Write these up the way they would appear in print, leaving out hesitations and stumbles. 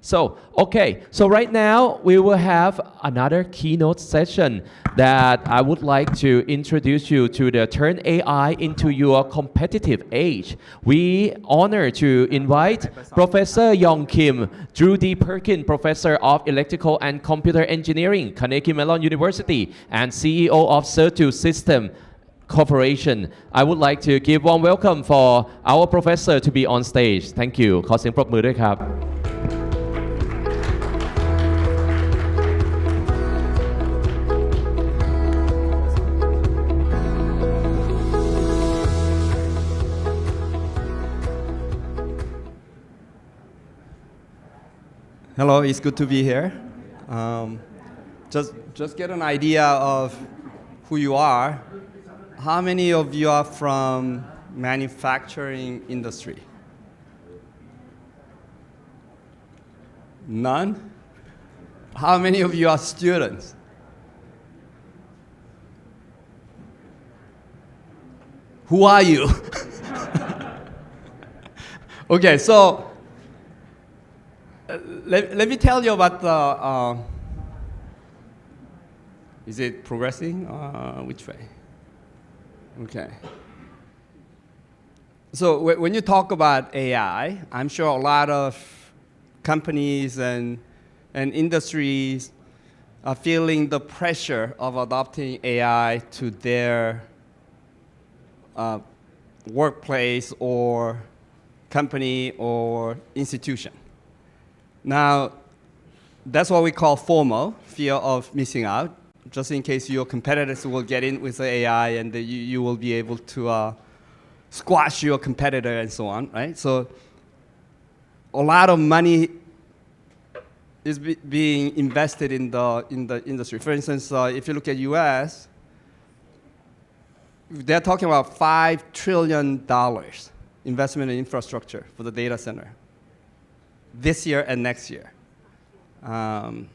So right now we will have another keynote session that I would like to introduce you to the Turn AI into your competitive age. We honor to invite Professor Yong Kim, Drew D. Perkin, Professor of Electrical and Computer Engineering, Carnegie Mellon University, and CEO of Certu System Corporation. I would like to give warm welcome for our professor to be on stage. Thank you. ขอเสียงปรบมือด้วยครับ Hello, it's good to be here. Just get an idea of who you are. How many of you are from manufacturing industry? None? How many of you are students? Who are you? Okay, so let me tell you about the, is it progressing? Which way? Okay. So when you talk about AI, I'm sure a lot of companies and industries are feeling the pressure of adopting AI to their workplace or company or institution. Now, that's what we call FOMO, fear of missing out, just in case your competitors will get in with the AI and you will be able to squash your competitor and so on, right? So a lot of money is being invested in the industry. For instance, if you look at US, they're talking about $5 trillion investment in infrastructure for the data center this year and next year. 5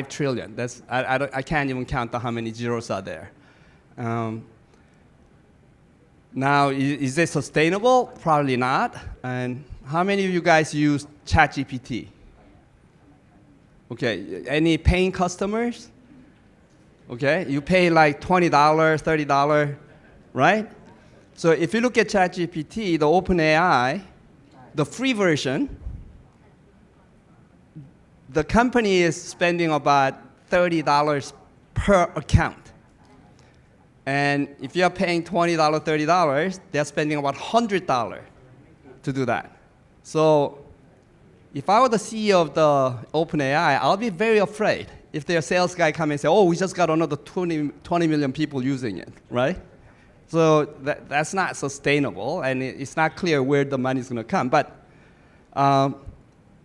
trillion. That's, I can't even count how many zeros are there. Now, is it sustainable? Probably not. And how many of you guys use ChatGPT? Okay, any paying customers? Okay, you pay like $20, $30, right? So if you look at ChatGPT, the OpenAI, the free version, the company is spending about $30 per account. And if you're paying $20, $30, they're spending about $100 to do that. So if I were the CEO of the OpenAI, I'll be very afraid if their sales guy come and say, oh, we just got another 20 million people using it, right? So that's not sustainable, and it's not clear where the money's going to come. But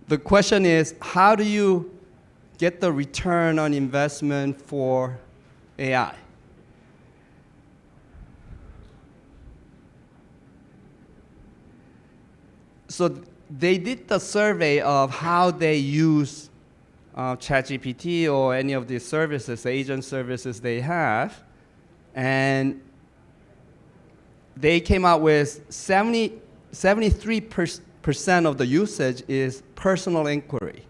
the question is, how do you get the return on investment for AI? So they did the survey of how they use ChatGPT or any of these services, agent services they have, and they came out with 73% of the usage is personal inquiry.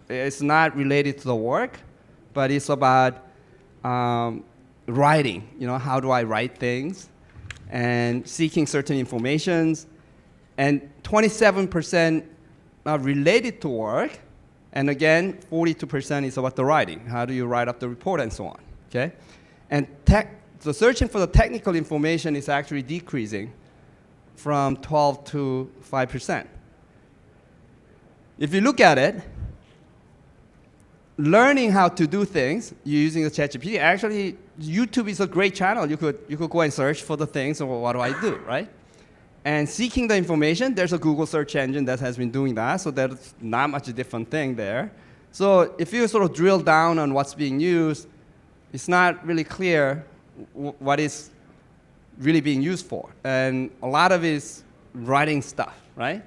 It's not related to the work, but it's about writing. You know, how do I write things? And seeking certain informations. And 27% are related to work. And again, 42% is about the writing. How do you write up the report and so on, okay? And the searching for the technical information is actually decreasing from 12 to 5%. If you look at it, learning how to do things using the ChatGPT, actually, YouTube is a great channel. You could go and search for the things, or what do I do, right? And seeking the information, there's a Google search engine that has been doing that, so there's not much a different thing there. So if you sort of drill down on what's being used, it's not really clear what is really being used for. And a lot of it is writing stuff, right?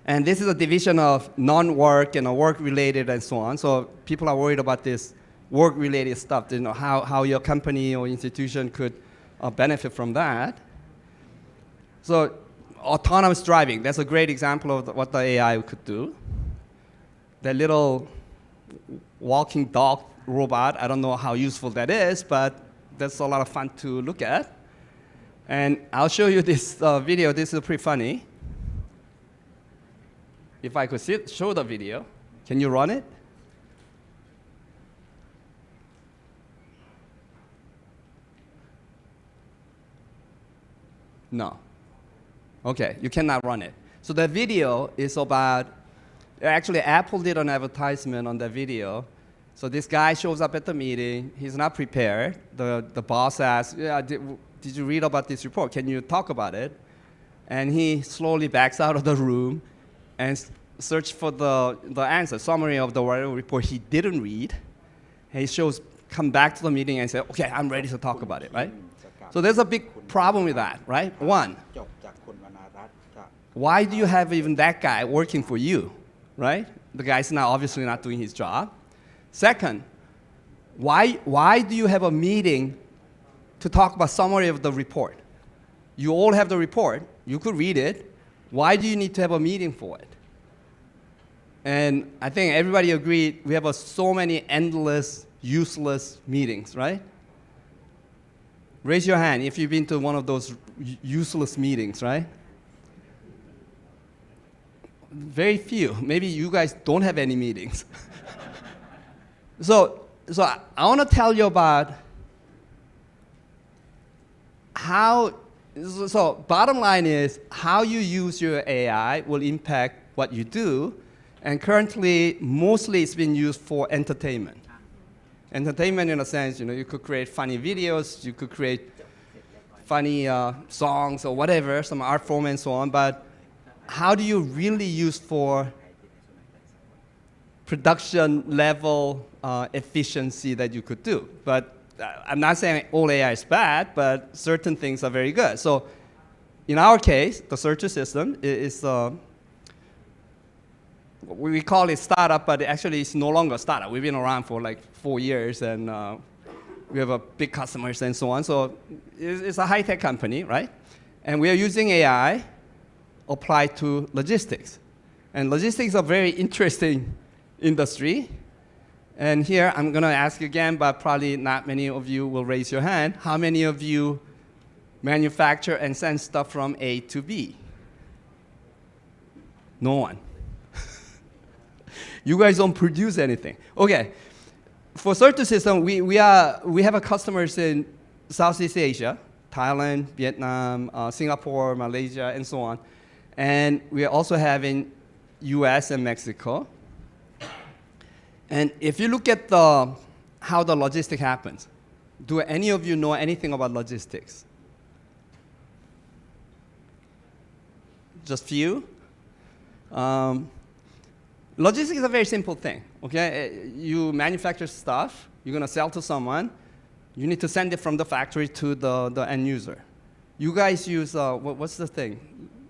And this is a division of non-work and work-related and so on. So people are worried about this work-related stuff, you know, how your company or institution could benefit from that. So autonomous driving, that's a great example of what the AI could do. that little walking dog robot. I don't know how useful that is, but that's a lot of fun to look at. And I'll show you this video. This is pretty funny. If I could show the video, can you run it? No. Okay, you cannot run it. So the video is about, actually Apple did an advertisement on the video. So this guy shows up at the meeting, he's not prepared. The boss asks, yeah, did you read about this report? Can you talk about it? And he slowly backs out of the room and search for the answer, summary of the report he didn't read. And he come back to the meeting and say, okay, I'm ready to talk about it, right? So there's a big problem with that, right? One, why do you have even that guy working for you, right? The guy's now obviously not doing his job. Second, why do you have a meeting to talk about summary of the report? You all have the report, you could read it. Why do you need to have a meeting for it? And I think everybody agreed we have so many endless, useless meetings, right? Raise your hand if you've been to one of those useless meetings, right? Very few. Maybe you guys don't have any meetings. So I want to tell you about how, so bottom line is how you use your AI will impact what you do. And currently, mostly it's been used for entertainment. Entertainment in a sense, you could create funny videos, you could create funny songs or whatever, some art form and so on, but how do you really use for production level efficiency that you could do? But I'm not saying all AI is bad, but certain things are very good. So in our case, the search system is we call it startup, but actually it's no longer a startup. We've been around for like 4 years, and we have a big customers and so on. So it's a high-tech company, right? And we are using AI applied to logistics. And logistics is a very interesting industry. And here I'm going to ask again, but probably not many of you will raise your hand. How many of you manufacture and send stuff from A to B? No one. You guys don't produce anything. Okay, for search system, we have a customers in Southeast Asia, Thailand, Vietnam, Singapore, Malaysia, and so on. And we are also having US and Mexico. And if you look at how the logistics happens, do any of you know anything about logistics? Just few? Logistics is a very simple thing, okay? You manufacture stuff, you're gonna sell to someone, you need to send it from the factory to the end user. You guys use, what's the thing?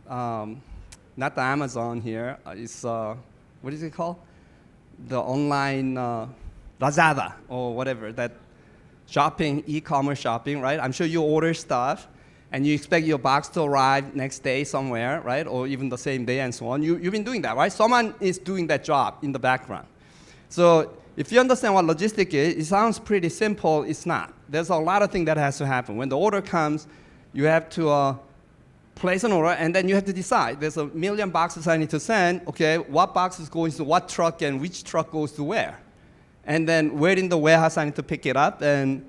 Not the Amazon here, it's, what is it called? The online Lazada or whatever, that shopping, e-commerce shopping, right? I'm sure you order stuff, and you expect your box to arrive next day somewhere, right? Or even the same day and so on. You've been doing that, right? Someone is doing that job in the background. So if you understand what logistics is, it sounds pretty simple. It's not. There's a lot of things that has to happen. When the order comes, you have to place an order, and then you have to decide. There's 1 million boxes I need to send. Okay, what box is going to what truck, and which truck goes to where? And then where in the warehouse I need to pick it up, and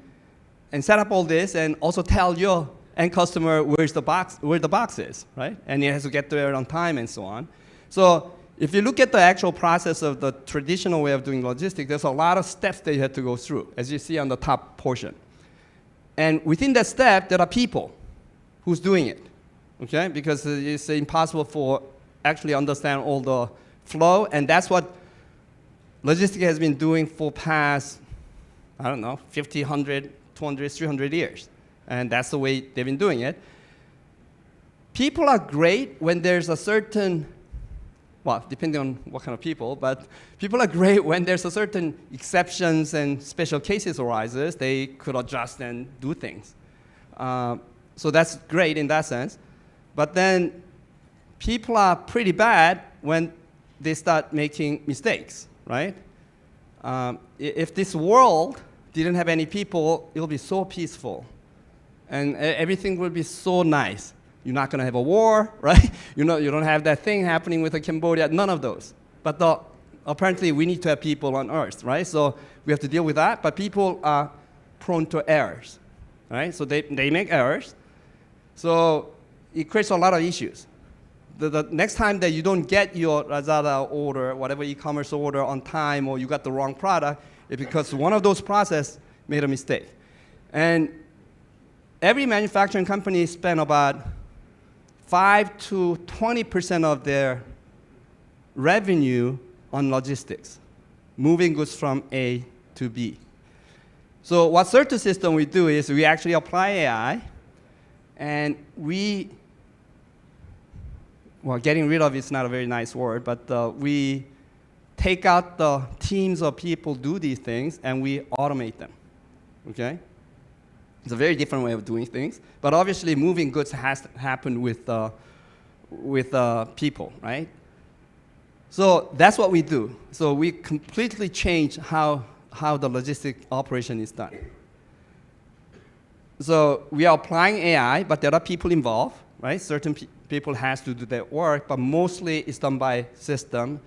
set up all this, and also tell your end customer where the box is, right? And it has to get there on time and so on. So if you look at the actual process of the traditional way of doing logistics, there's a lot of steps that you have to go through, as you see on the top portion. And within that step, there are people who's doing it, okay? Because it's impossible for actually understand all the flow, and that's what logistics has been doing for past, I don't know, 50, 100, 200, 300 years. And that's the way they've been doing it. People are great when there's a certain, well, depending on what kind of people, but people are great when there's a certain exceptions and special cases arises. They could adjust and do things. So that's great in that sense. But then people are pretty bad when they start making mistakes. right? If this world didn't have any people, it will be so peaceful. And everything will be so nice. You're not going to have a war, right? You don't have that thing happening with Cambodia, none of those. But apparently we need to have people on Earth, right? So we have to deal with that, but people are prone to errors, right? So they make errors. So it creates a lot of issues. The next time that you don't get your Lazada order, whatever e-commerce order on time, or you got the wrong product, it's because one of those processes made a mistake. And every manufacturing company spend about 5 to 20% of their revenue on logistics, moving goods from A to B. So what Certus system we do is we actually apply AI, and well, getting rid of it's not a very nice word, but we take out the teams of people do these things, and we automate them, okay? It's a very different way of doing things, but obviously moving goods has to happen with people, right? So that's what we do. So we completely change how the logistic operation is done. So we are applying AI, but there are people involved, right? Certain people has to do that work, but mostly it's done by system.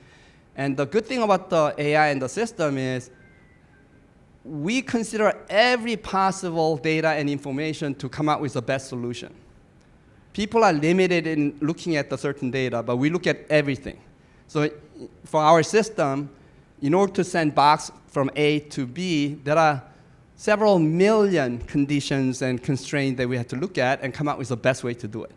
And the good thing about the AI and the system is we consider every possible data and information to come up with the best solution. People are limited in looking at the certain data, but we look at everything. So for our system, in order to send box from A to B, there are several million conditions and constraints that we have to look at and come up with the best way to do it.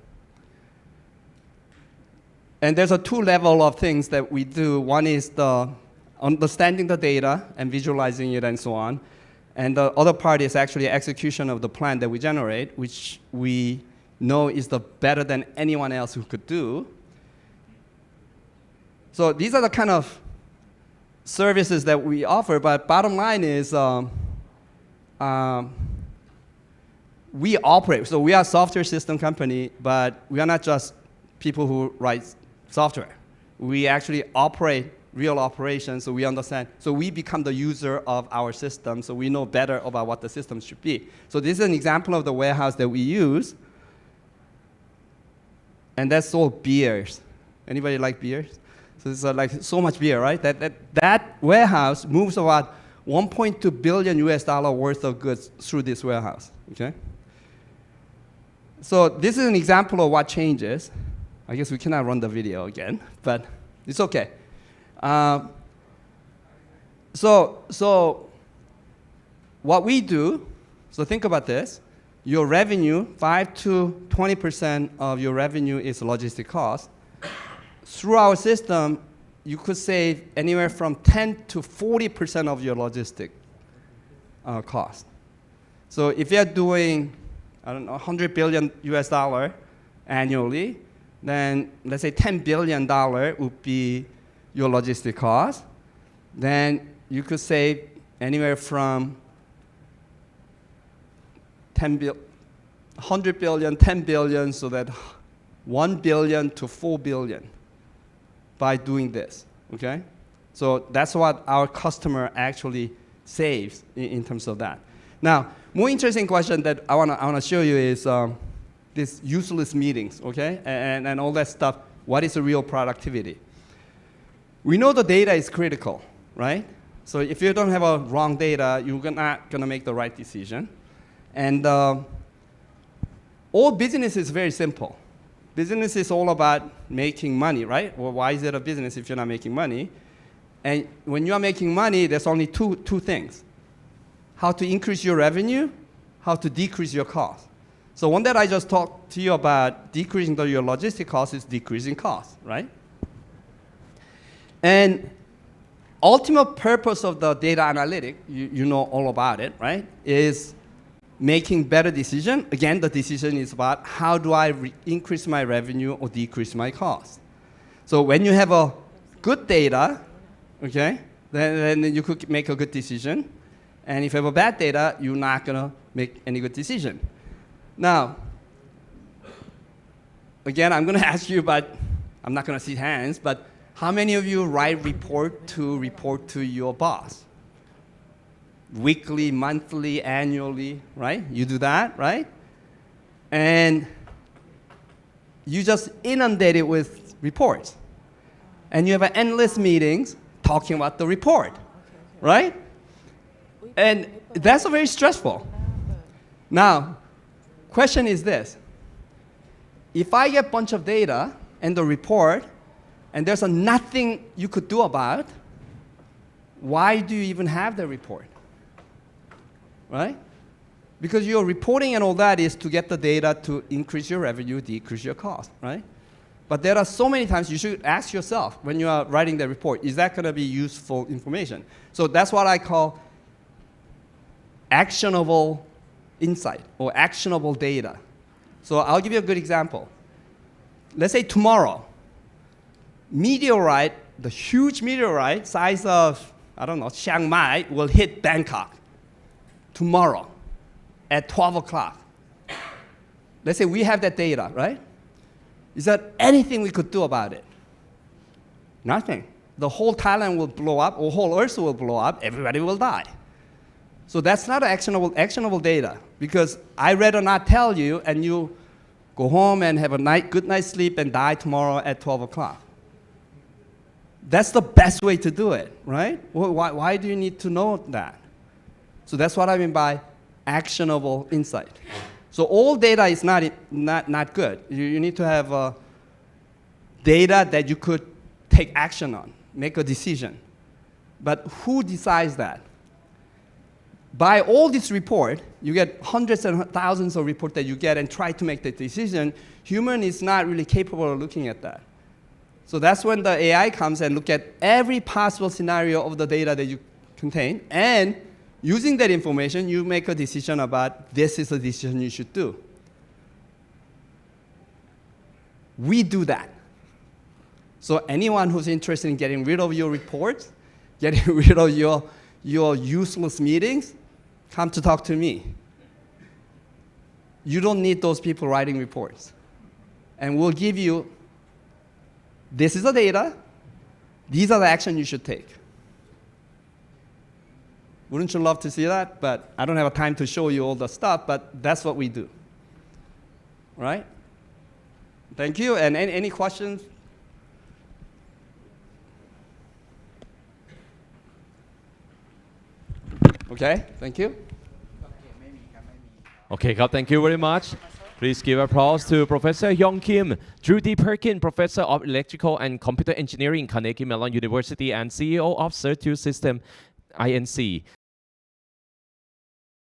And there's a two level of things that we do. One is the understanding the data and visualizing it and so on. And the other part is actually execution of the plan that we generate, which we know is the better than anyone else who could do. So these are the kind of services that we offer, but bottom line is we operate. So we are a software system company, but we are not just people who write software. We actually operate real operations, so we understand. So we become the user of our system, so we know better about what the system should be. So this is an example of the warehouse that we use. And that's all beers. Anybody like beers? So it's like so much beer, right? That warehouse moves about 1.2 billion US dollar worth of goods through this warehouse, okay? So this is an example of what changes. I guess we cannot run the video again, but it's okay. So what we do, so think about this. Your revenue, 5 to 20% of your revenue is logistic cost. Through our system, you could save anywhere from 10 to 40% of your logistic cost. So if you're doing, I don't know, 100 billion US dollar annually, then let's say $10 billion would be your logistic cost. Then you could save anywhere from 100 billion, 10 billion, so that 1 billion to 4 billion by doing this, okay? So that's what our customer actually saves in terms of that. Now, more interesting question that I wanna show you is these useless meetings, okay? And all that stuff. What is the real productivity? We know the data is critical, right? So if you don't have a wrong data, you're not gonna make the right decision. And all business is very simple. Business is all about making money, right? Well, why is it a business if you're not making money? And when you are making money, there's only two things. How to increase your revenue, how to decrease your cost. So one that I just talked to you about, decreasing your logistic cost, is decreasing cost, right? And ultimate purpose of the data analytic, you know all about it, right, is making better decision. Again, the decision is about how do I increase my revenue or decrease my cost. So when you have a good data, okay, then you could make a good decision. And if you have a bad data, you're not gonna make any good decision. Now, again, I'm gonna ask you, but I'm not gonna see hands, but How many of you write report to your boss? Weekly, monthly, annually, right? You do that, right? And you just inundate it with reports. And you have endless meetings talking about the report, right? And that's very stressful. Now, question is this. If I get a bunch of data and the report, and there's nothing you could do about, why do you even have the report? Right? Because your reporting and all that is to get the data to increase your revenue, decrease your cost, right? But there are so many times you should ask yourself when you are writing the report, is that going to be useful information? So that's what I call actionable insight or actionable data. So I'll give you a good example. Let's say tomorrow, meteorite, the huge meteorite size of, I don't know, Chiang Mai will hit Bangkok tomorrow at 12 o'clock. Let's say we have that data, right? Is there anything we could do about it? Nothing. The whole Thailand will blow up, or whole Earth will blow up, everybody will die. So that's not actionable data, because I rather not tell you and you go home and have a good night's sleep and die tomorrow at 12 o'clock. That's the best way to do it, right? Why do you need to know that? So that's what I mean by actionable insight. So all data is not good. You need to have data that you could take action on, make a decision. But who decides that? By all this report, you get hundreds and thousands of reports that you get and try to make the decision. Human is not really capable of looking at that. So that's when the AI comes and look at every possible scenario of the data that you contain, and using that information, you make a decision about this is a decision you should do. We do that. So anyone who's interested in getting rid of your reports, getting rid of your useless meetings, come to talk to me. You don't need those people writing reports. And we'll give you, this is the data, these are the actions you should take. Wouldn't you love to see that? But I don't have time to show you all the stuff, but that's what we do. Right? Thank you. And any questions? Okay, thank you. Okay, God, thank you very much. Please give applause to Professor Yong Kim, Judy Perkin, Professor of Electrical and Computer Engineering, Carnegie Mellon University, and CEO of Certu System, Inc.